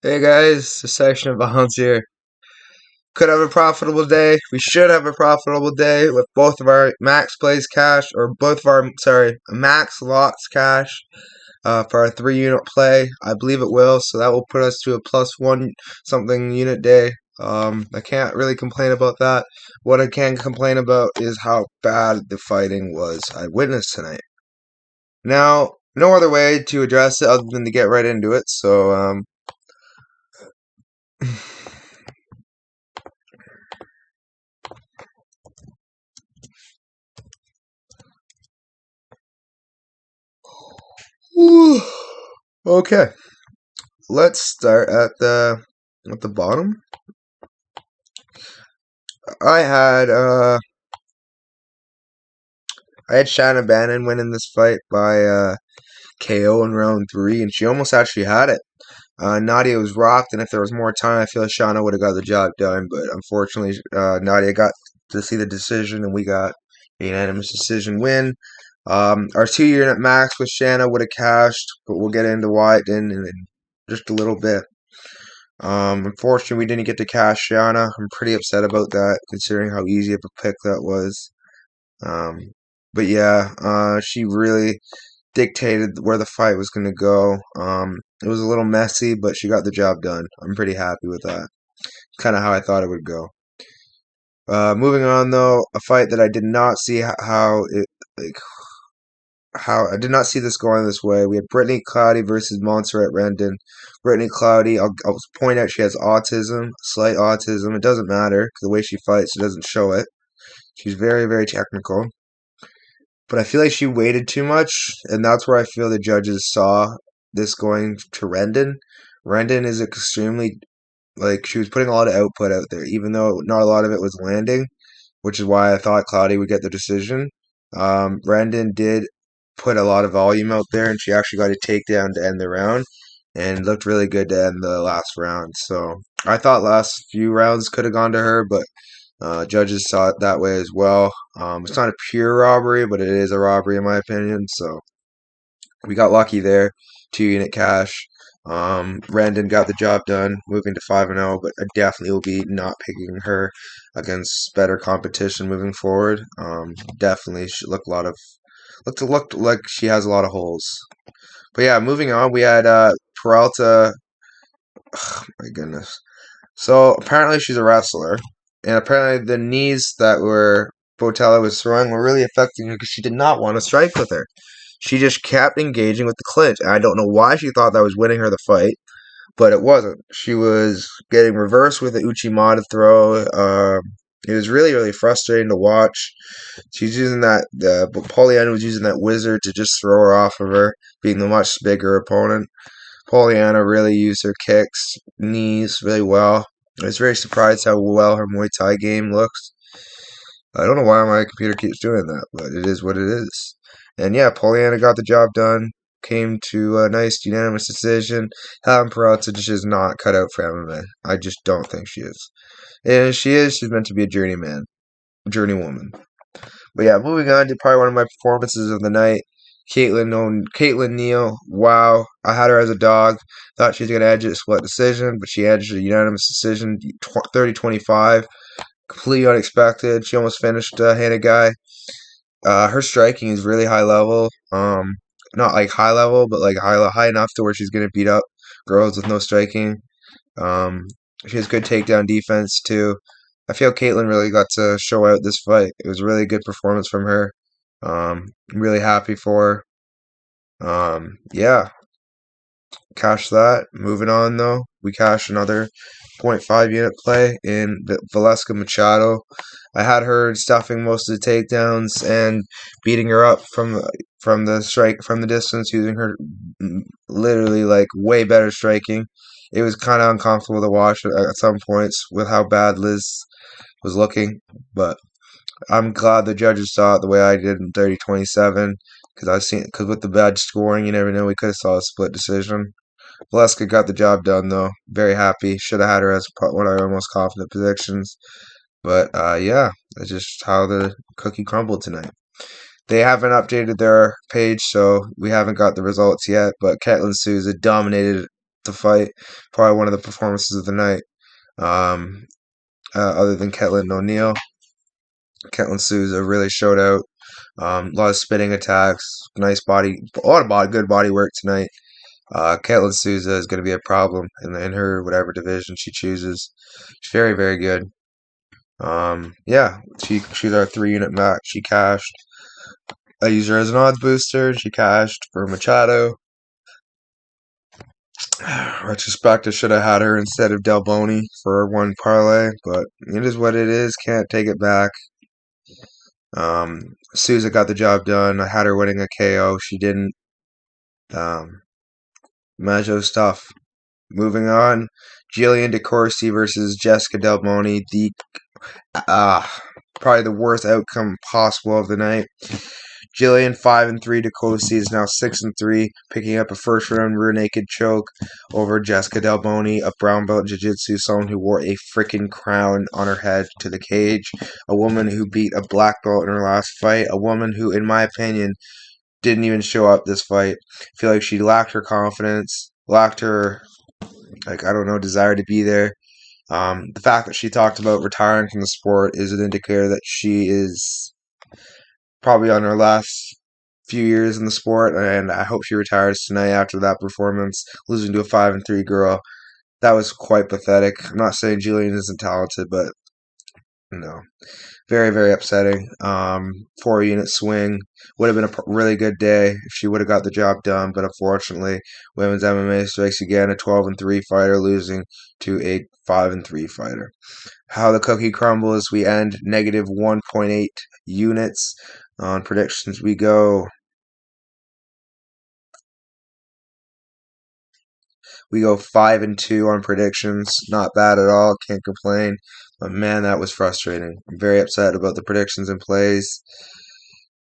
Hey guys, a section of Bounce here. Could have a profitable day. We should have a profitable day with both of our max plays cash, or both of our, max lots cash for our 3 unit play. I believe it will, so that will put us to a plus one something unit day. I can't really complain about that. What I can complain about is how bad the fighting was I witnessed tonight. Now, no other way to address it other than to get right into it, so, okay. Let's start at the bottom. I had uh I had Shanna Bannon winning this fight by KO in round 3, and she almost actually had it. Nadia was rocked, and if there was more time, I feel like Shanna would have got the job done. But unfortunately, Nadia got to see the decision, and we got a unanimous decision win. Our 2 unit max with Shanna would have cashed, but we'll get into why it didn't in just a little bit. Unfortunately, we didn't get to cash Shanna. I'm pretty upset about that, considering how easy of a pick that was. Um, but yeah, she really dictated where the fight was going to go. It was a little messy, but she got the job done. I'm pretty happy with that. Kind of how I thought it would go. Moving on though, a fight that I did not see how it like how I did not see this going this way. We had Brittany Cloudy versus Montserrat Rendon. Brittany Cloudy, I'll point out she has autism, slight autism. It doesn't matter because the way she fights, it doesn't show it. She's very, very technical. But I feel like she waited too much, and that's where I feel the judges saw this going to Rendon. Rendon is extremely, like, she was putting a lot of output out there, even though not a lot of it was landing, which is why I thought Cloudy would get the decision. Rendon did put a lot of volume out there, and she actually got a takedown to end the round, and looked really good to end the last round. So I thought last few rounds could have gone to her, but judges saw it that way as well. It's not a pure robbery, but it is a robbery in my opinion. So we got lucky there. 2 unit cash. Rendon got the job done, moving to 5-0, but I definitely will be not picking her against better competition moving forward. Definitely she looked like she has a lot of holes. But yeah, moving on, we had Peralta. Oh, my goodness. So apparently she's a wrestler, and apparently the knees that were Botella was throwing were really affecting her because she did not want to strike with her. She just kept engaging with the clinch, and I don't know why she thought that was winning her the fight, but it wasn't. She was getting reversed with the Uchimata throw. It was really, really frustrating to watch. She's using but Pollyanna was using that wizard to just throw her off of her, being the much bigger opponent. Pollyanna really used her kicks, knees really well. I was very surprised how well her Muay Thai game looks. I don't know why my computer keeps doing that, but it is what it is. And yeah, Pollyanna got the job done. Came to a nice unanimous decision. Helen Peralta just is not cut out for MMA. I just don't think she is. And if she is, she's meant to be a journeyman, journeywoman. But yeah, moving on to probably one of my performances of the night. Caitlin Neal. Wow, I had her as a dog. Thought she was gonna edge it split decision, but she edged a unanimous decision, 30-25. Completely unexpected. She almost finished Hannah Guy. Her striking is really high level. Not like high level, but like high enough to where she's gonna beat up girls with no striking. Um, she has good takedown defense too. I feel Caitlin really got to show out this fight. It was a really good performance from her. I'm really happy for her. Yeah, cash that. Moving on though, we cashed another .5 unit play in Valeska Machado. I had her stuffing most of the takedowns and beating her up from the strike from the distance, using her literally like way better striking. It was kind of uncomfortable to watch at some points with how bad Liz was looking, but I'm glad the judges saw it the way I did in 30-27 because with the bad scoring, you never know, we could have saw a split decision. Valeska got the job done though. Very happy. Should have had her as one of our most confident predictions. But yeah, that's just how the cookie crumbled tonight. They haven't updated their page, so we haven't got the results yet. But Ketlin Souza the fight. Probably one of the performances of the night. Um, Other than Ketlin O'Neal, Ketlin Souza really showed out. A lot of spinning attacks, nice body, a lot of good body work tonight. Ketlin Souza is going to be a problem in her whatever division she chooses. She's very, very good. Yeah, she's our 3 unit match. She cashed. I used her as an odds booster. She cashed for Machado. Retrospect, I should have had her instead of Delbone for one parlay, but it is what it is. Can't take it back. Souza got the job done. I had her winning a KO. She didn't. Majo stuff. Moving on, Jillian Decorsi versus Jessica Delbone. Uh, Probably the worst outcome possible of the night. Jillian 5-3. Decorsi is now 6-3, picking up a first round rear naked choke over Jessica Delbone, a brown belt jiu-jitsu, someone who wore a freaking crown on her head to the cage, a woman who beat a black belt in her last fight, a woman who, in my opinion, didn't even show up this fight. I feel like she lacked her confidence, lacked her, like, I don't know, desire to be there. The fact that she talked about retiring from the sport is an indicator that she is probably on her last few years in the sport, and I hope she retires tonight after that performance, losing to a 5-3 girl. That was quite pathetic. I'm not saying Jillian isn't talented, but no, very, very upsetting. 4 unit swing would have been a really good day if she would have got the job done, but unfortunately, women's MMA strikes again. A 12-3 fighter losing to a 5-3 fighter. How the cookie crumbles. We end negative 1.8 units on predictions. We go 5-2 on predictions. Not bad at all. Can't complain. But man, that was frustrating. I'm very upset about the predictions and plays.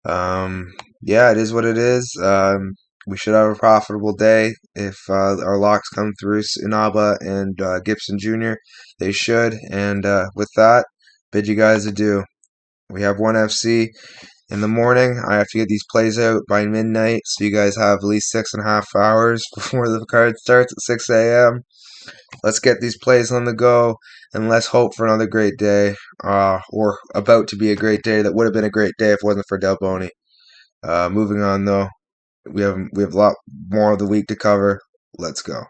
Yeah, it is what it is. We should have a profitable day if our locks come through. Inaba and Gibson Jr. They should. And with that, bid you guys adieu. We have one FC in the morning. I have to get these plays out by midnight, so you guys have at least 6.5 hours before the card starts at 6 a.m. Let's get these plays on the go, and let's hope for another great day, or about to be a great day. That would have been a great day if it wasn't for Delbone. Moving on, though, we have a lot more of the week to cover. Let's go.